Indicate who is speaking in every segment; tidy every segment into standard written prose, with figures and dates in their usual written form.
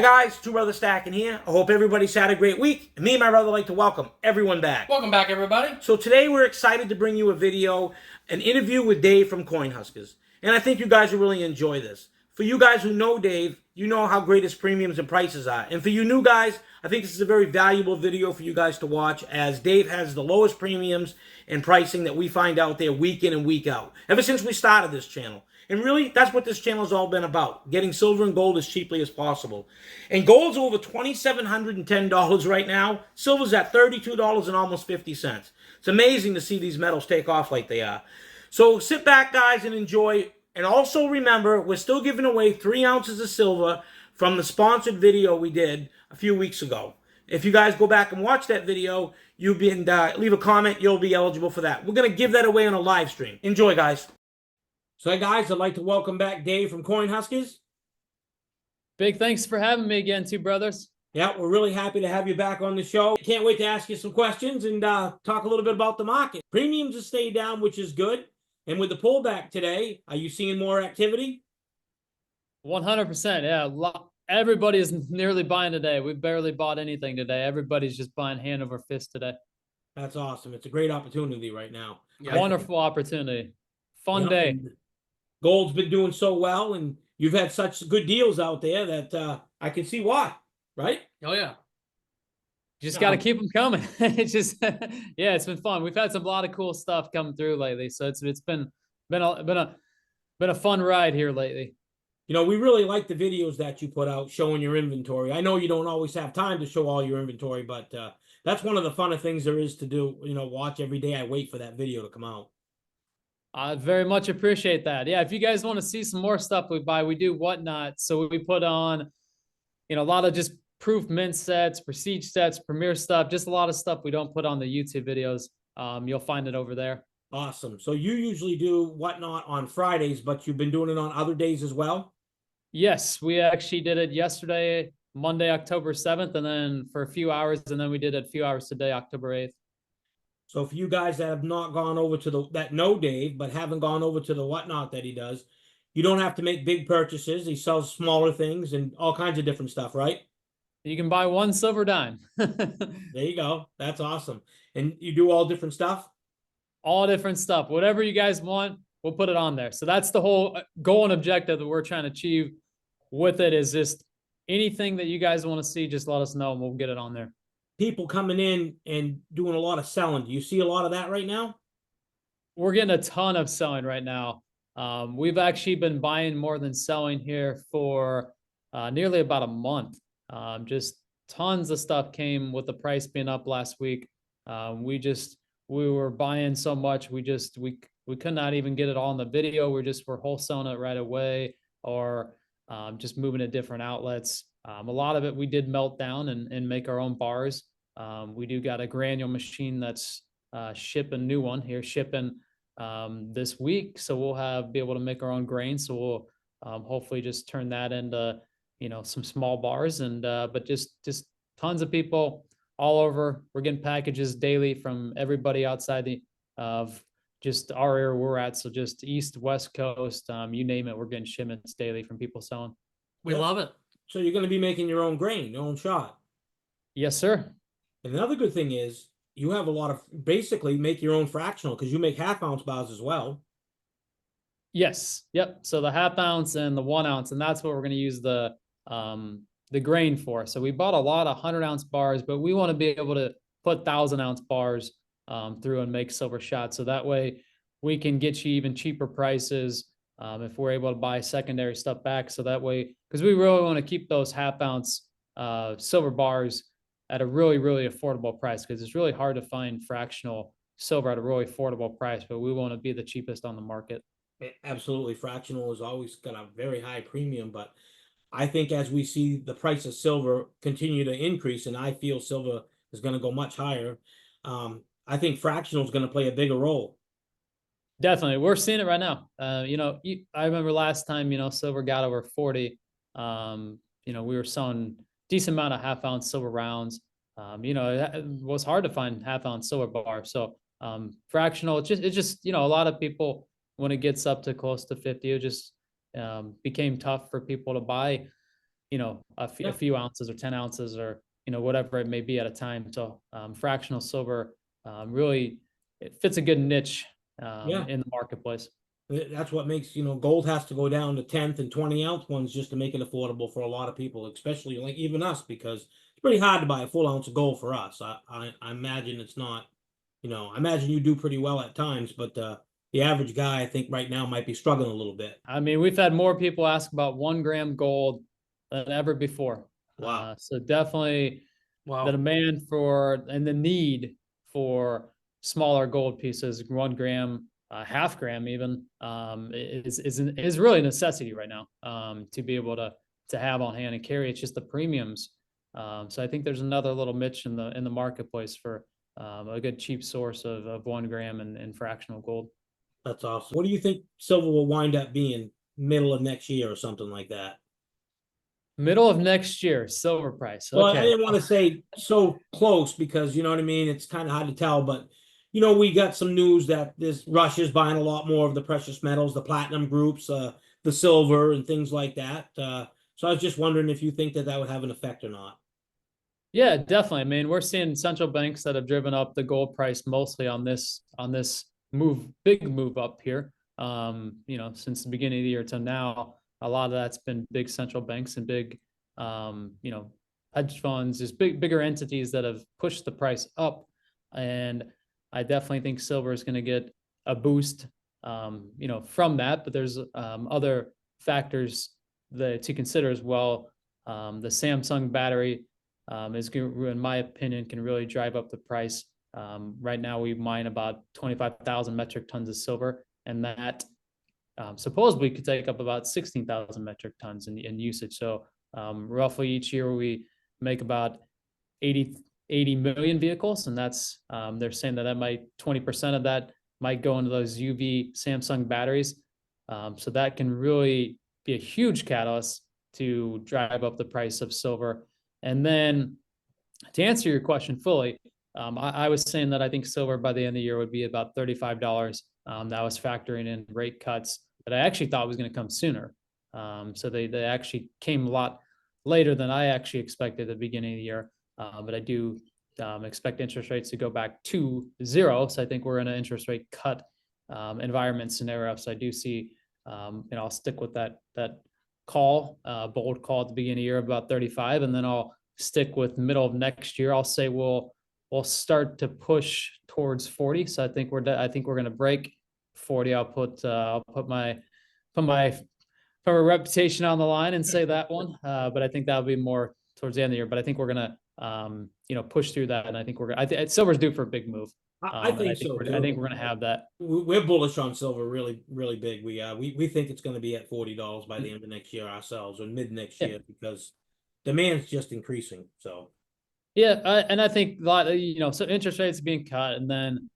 Speaker 1: Hey guys, Two Brother Stacking here. I hope everybody's had a great week. And me and my brother like to welcome everyone back.
Speaker 2: Welcome back, everybody.
Speaker 1: So today we're excited to bring you a video, an interview with Dave from Coinhuskers. And I think you guys will really enjoy this. For you guys who know Dave, you know how great his premiums and prices are. And for you new guys, I think this is a very valuable video for you guys to watch, as Dave has the lowest premiums and pricing that we find out there week in and week out, ever since we started this channel. And really, that's what this channel has all been about, getting silver and gold as cheaply as possible. And gold's over $2,710 right now. Silver's at $32 and almost 50 cents. It's amazing to see these metals take off like they are. So sit back, guys, and enjoy. And also remember, we're still giving away 3 ounces of silver from the sponsored video we did a few weeks ago. If you guys go back and watch that video, you can leave a comment, you'll be eligible for that. We're going to give that away on a live stream. Enjoy, guys. So, hey guys, I'd like to welcome back Dave from Coinhuskers.
Speaker 3: Big thanks for having me again, Two Brothers.
Speaker 1: Yeah, we're really happy to have you back on the show. Can't wait to ask you some questions and talk a little bit about the market. Premiums have stayed down, which is good. And with the pullback today, are you seeing more activity?
Speaker 3: 100%. Yeah, everybody is nearly buying today. We barely bought anything today. Everybody's just buying hand over fist today.
Speaker 1: That's awesome. It's a great opportunity right now.
Speaker 3: Yeah, wonderful opportunity. Fun day.
Speaker 1: Gold's been doing so well, and you've had such good deals out there that I can see why, right?
Speaker 2: Oh, yeah.
Speaker 3: You just got to keep them coming. It's just, yeah, it's been fun. We've had a lot of cool stuff come through lately, so it's been a fun ride here lately.
Speaker 1: You know, we really like the videos that you put out showing your inventory. I know you don't always have time to show all your inventory, but that's one of the funnest things there is to do. You know, watch every day. I wait for that video to come out.
Speaker 3: I very much appreciate that. Yeah, if you guys want to see some more stuff we buy, we do whatnot. So we put on, a lot of just proof mint sets, prestige sets, premier stuff, just a lot of stuff we don't put on the YouTube videos. You'll find it over there.
Speaker 1: Awesome. So you usually do whatnot on Fridays, but you've been doing it on other days as well?
Speaker 3: Yes, we actually did it yesterday, Monday, October 7th, and then for a few hours, and then we did it a few hours today, October 8th.
Speaker 1: So for you guys that have not gone over to that know Dave, but haven't gone over to the whatnot that he does, you don't have to make big purchases. He sells smaller things and all kinds of different stuff, right?
Speaker 3: You can buy one silver dime.
Speaker 1: There you go. That's awesome. And you do all different stuff?
Speaker 3: All different stuff. Whatever you guys want, we'll put it on there. So that's the whole goal and objective that we're trying to achieve with it, is just anything that you guys want to see, just let us know and we'll get it on there.
Speaker 1: People coming in and doing a lot of selling. Do you see a lot of that right now?
Speaker 3: We're getting a ton of selling right now. We've actually been buying more than selling here for nearly about a month. Just tons of stuff came with the price being up last week. We were buying so much, we could not even get it all in the video. We're wholesaling it right away, or just moving to different outlets. A lot of it we did melt down and make our own bars. We do got a granule machine that's shipping this week, so we'll be able to make our own grain. So we'll hopefully just turn that into some small bars, and but just tons of people all over. We're getting packages daily from everybody outside of just our area we're at. So just East, West Coast, you name it, we're getting shipments daily from people selling.
Speaker 2: We love it.
Speaker 1: So you're going to be making your own grain, your own shot.
Speaker 3: Yes, sir.
Speaker 1: And another good thing is you have a lot of, basically make your own fractional, because you make half-ounce bars as well.
Speaker 3: Yes. Yep. So the half-ounce and the 1 ounce, and that's what we're going to use the grain for. So we bought a lot of 100-ounce bars, but we want to be able to put 1,000-ounce bars through and make silver shots. So that way we can get you even cheaper prices if we're able to buy secondary stuff back. So that way, because we really want to keep those half-ounce silver bars at a really, really affordable price, because it's really hard to find fractional silver at a really affordable price, but we want to be the cheapest on the market.
Speaker 1: Absolutely. Fractional has always got a very high premium, but I think as we see the price of silver continue to increase, and I feel silver is going to go much higher, I think fractional is going to play a bigger role.
Speaker 3: Definitely. We're seeing it right now. I remember last time, silver got over 40. We were selling decent amount of half-ounce silver rounds. It was hard to find half-ounce silver bar. So fractional, it's just a lot of people, when it gets up to close to 50, it just became tough for people to buy a few ounces or 10 ounces or, whatever it may be at a time. So fractional silver really, it fits a good niche
Speaker 1: Yeah.
Speaker 3: in the marketplace.
Speaker 1: That's what makes, gold has to go down to 10th and 20-ounce ones just to make it affordable for a lot of people, especially like even us, because it's pretty hard to buy a full ounce of gold for us. I imagine it's not, I imagine you do pretty well at times, but the average guy, I think right now might be struggling a little bit.
Speaker 3: I mean, we've had more people ask about 1 gram gold than ever before.
Speaker 1: Wow.
Speaker 3: So definitely
Speaker 1: Wow.
Speaker 3: the demand for and the need for smaller gold pieces, 1 gram, half gram even, is really a necessity right now to be able to have on hand and carry. It's just the premiums. So I think there's another little niche in the marketplace for a good cheap source of 1 gram and fractional gold.
Speaker 1: That's awesome. What do you think silver will wind up being middle of next year or something like that?
Speaker 3: Middle of next year, silver price.
Speaker 1: Well, I
Speaker 3: Okay.
Speaker 1: didn't want to say so close because you know what I mean. It's kind of hard to tell, but we got some news that this Russia's buying a lot more of the precious metals, the platinum groups, the silver, and things like that. So I was just wondering if you think that would have an effect or not.
Speaker 3: Yeah, definitely. I mean, we're seeing central banks that have driven up the gold price mostly on this big move up here. Since the beginning of the year to now, a lot of that's been big central banks and big, hedge funds, just bigger entities that have pushed the price up. And I definitely think silver is going to get a boost, from that. But there's other factors to consider as well. The Samsung battery in my opinion, can really drive up the price. Right now, we mine about 25,000 metric tons of silver, and that supposedly could take up about 16,000 metric tons in usage. So roughly each year we make about 80 million vehicles, and that's they're saying that might 20% of that might go into those UV Samsung batteries. So that can really be a huge catalyst to drive up the price of silver. And then to answer your question fully, I was saying that I think silver by the end of the year would be about $35. That was factoring in rate cuts that I actually thought was going to come sooner. So they actually came a lot later than I actually expected at the beginning of the year. But I do expect interest rates to go back to zero. So I think we're in an interest rate cut environment scenario. So I do see, I'll stick with that bold call at the beginning of the year about 35, and then I'll stick with middle of next year. I'll say we'll start to push towards 40. So I think we're going to break 40. I'll put my reputation on the line and say that one. But I think that'll be more towards the end of the year. But I think we're gonna push through that, and I think silver's due for a big move.
Speaker 1: I think so too.
Speaker 3: I think we're going to have that.
Speaker 1: We're bullish on silver, really, really big. We think it's going to be at $40 by the end of next year ourselves, or mid next year, because demand's just increasing. So
Speaker 3: yeah, and I think so interest rates being cut, and then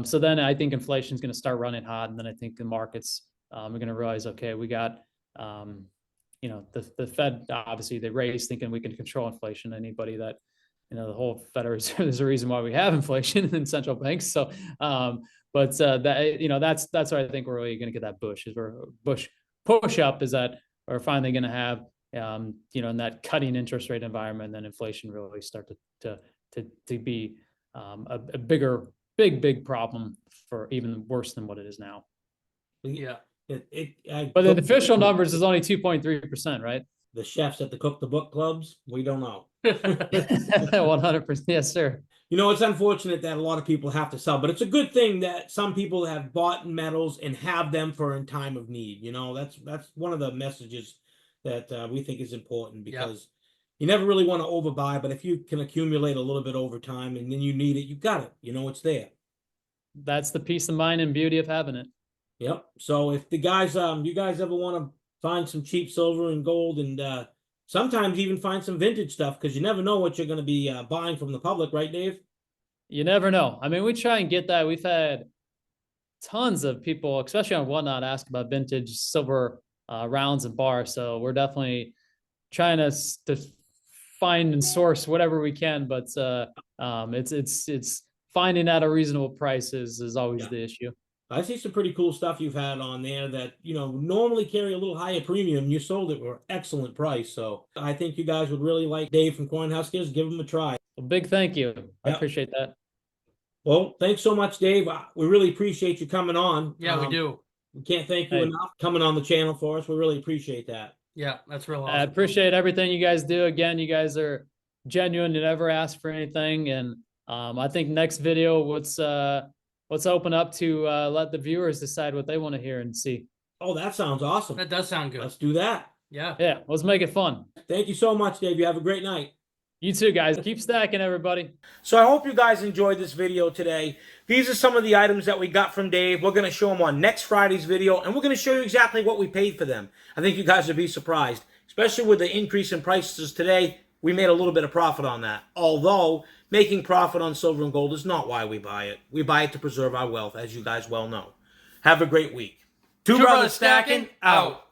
Speaker 3: so then I think inflation is going to start running hot, and then I think the markets are going to realize, okay, we got the Fed, obviously they raise thinking we can control inflation. Anybody that the whole Fed Reserve is the reason why we have inflation in central banks. So, that's where I think we're really going to get that push up is that we're finally going to have, in that cutting interest rate environment, then inflation really start to be a big problem for even worse than what it is now.
Speaker 1: Yeah.
Speaker 3: But the official numbers is only 2.3%, right?
Speaker 1: The chefs at the Cook the Book clubs, we don't know.
Speaker 3: 100%. Yes, sir.
Speaker 1: It's unfortunate that a lot of people have to sell, but it's a good thing that some people have bought metals and have them for in time of need. That's one of the messages that we think is important, because you never really want to overbuy, but if you can accumulate a little bit over time and then you need it, you got it. It's there.
Speaker 3: That's the peace of mind and beauty of having it.
Speaker 1: Yep. So if the guys, you guys ever want to find some cheap silver and gold, and sometimes even find some vintage stuff, because you never know what you're going to be buying from the public, right, Dave?
Speaker 3: You never know. I mean, we try and get that. We've had tons of people, especially on Whatnot, ask about vintage silver rounds and bars. So we're definitely trying to find and source whatever we can, but it's finding at a reasonable price is always the issue.
Speaker 1: I see some pretty cool stuff you've had on there that, you know, normally carry a little higher premium. You sold it for an excellent price. So I think you guys would really like Dave from Coinhuskers. Give him a try.
Speaker 3: Well, big thank you. I
Speaker 1: Yep.
Speaker 3: appreciate that.
Speaker 1: Well, thanks so much, Dave. We really appreciate you coming on.
Speaker 2: Yeah, we do.
Speaker 1: We can't thank you
Speaker 3: Hey.
Speaker 1: enough coming on the channel for us. We really appreciate that.
Speaker 2: Yeah, that's real
Speaker 3: I
Speaker 2: awesome.
Speaker 3: appreciate everything you guys do. Again, you guys are genuine. You never ask for anything. And I think next video, let's open up to let the viewers decide what they want to hear and see.
Speaker 1: Oh, that sounds awesome.
Speaker 2: That does sound good.
Speaker 1: Let's do that.
Speaker 2: Yeah.
Speaker 3: Yeah, let's make it fun.
Speaker 1: Thank you so much, Dave. You have a great night.
Speaker 3: You too, guys. Keep stacking, everybody.
Speaker 1: So I hope you guys enjoyed this video today. These are some of the items that we got from Dave. We're going to show them on next Friday's video, and we're going to show you exactly what we paid for them. I think you guys would be surprised, especially with the increase in prices today. We made a little bit of profit on that. Although making profit on silver and gold is not why we buy it. We buy it to preserve our wealth, as you guys well know. Have a great week. Two Brothers Stacking, out.